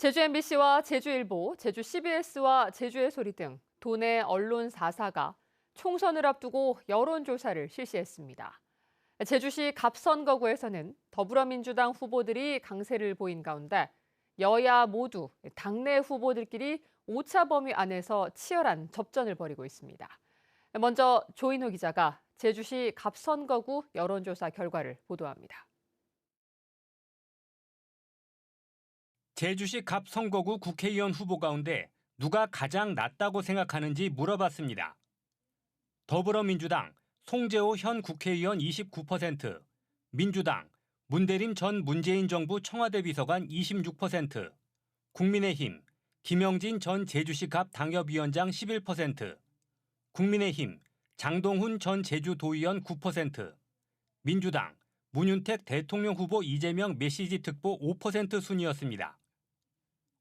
제주 MBC와 제주일보, 제주 CBS와 제주의 소리 등 도내 언론 4사가 총선을 앞두고 여론조사를 실시했습니다. 제주시 갑선거구에서는 더불어민주당 후보들이 강세를 보인 가운데 여야 모두 당내 후보들끼리 오차 범위 안에서 치열한 접전을 벌이고 있습니다. 먼저 조인호 기자가 제주시 갑선거구 여론조사 결과를 보도합니다. 제주시 갑선거구 국회의원 후보 가운데 누가 가장 낫다고 생각하는지 물어봤습니다. 더불어민주당 송재호 현 국회의원 29%, 민주당 문대림 전 문재인 정부 청와대 비서관 26%, 국민의힘 김영진 전 제주시 갑 당협위원장 11%, 국민의힘 장동훈 전 제주도의원 9%, 민주당 문윤택 대통령 후보 이재명 메시지 특보 5% 순이었습니다.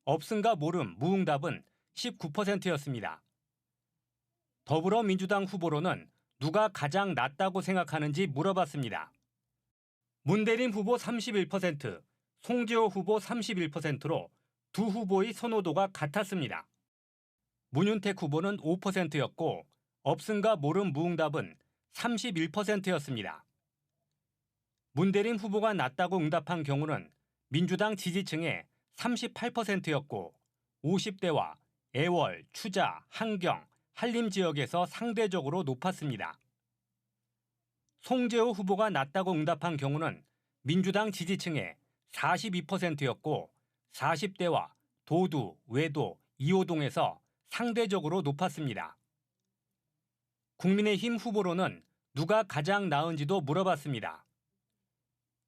없음과 모름, 무응답은 19%였습니다. 더불어민주당 후보로는 누가 가장 낫다고 생각하는지 물어봤습니다. 문대림 후보 31%, 송재호 후보 31%로 두 후보의 선호도가 같았습니다. 문윤택 후보는 5%였고 없음과 모름, 무응답은 31%였습니다. 문대림 후보가 낫다고 응답한 경우는 민주당 지지층의 38%였고 50대와 애월, 추자, 한경, 한림 지역에서 상대적으로 높았습니다. 송재호 후보가 낫다고 응답한 경우는 민주당 지지층의 42%였고 40대와 도두, 외도, 이호동에서 상대적으로 높았습니다. 국민의힘 후보로는 누가 가장 나은지도 물어봤습니다.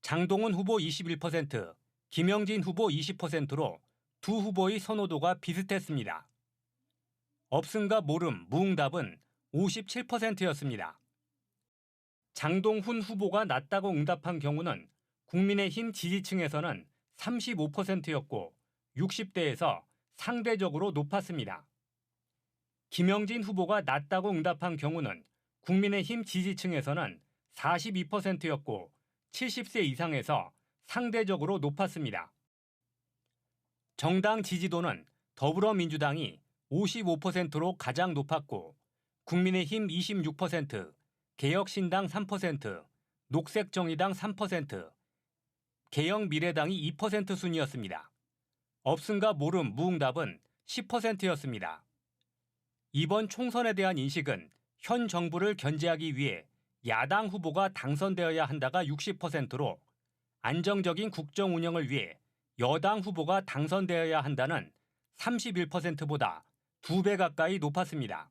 장동훈 후보 21%, 김영진 후보 20%로 두 후보의 선호도가 비슷했습니다. 없음과 모름, 무응답은 57%였습니다. 장동훈 후보가 낫다고 응답한 경우는 국민의힘 지지층에서는 35%였고 60대에서 상대적으로 높았습니다. 김영진 후보가 낫다고 응답한 경우는 국민의힘 지지층에서는 42%였고 70세 이상에서 상대적으로 높았습니다. 정당 지지도는 더불어민주당이 55%로 가장 높았고 국민의힘 26%, 개혁신당 3%, 녹색정의당 3%, 개혁미래당이 2% 순이었습니다. 없음과 모름, 무응답은 10%였습니다. 이번 총선에 대한 인식은 현 정부를 견제하기 위해 야당 후보가 당선되어야 한다가 60%로 안정적인 국정 운영을 위해 여당 후보가 당선되어야 한다는 31%보다 2배 가까이 높았습니다.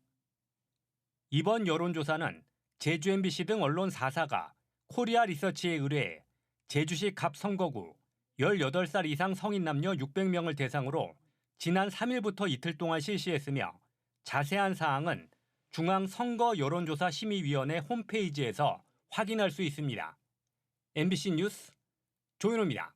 이번 여론조사는 제주 MBC 등 언론 4사가 코리아 리서치에 의뢰해 제주시 갑선거구 18살 이상 성인 남녀 600명을 대상으로 지난 3일부터 이틀 동안 실시했으며 자세한 사항은 중앙선거여론조사심의위원회 홈페이지에서 확인할 수 있습니다. MBC 뉴스 조인호입니다.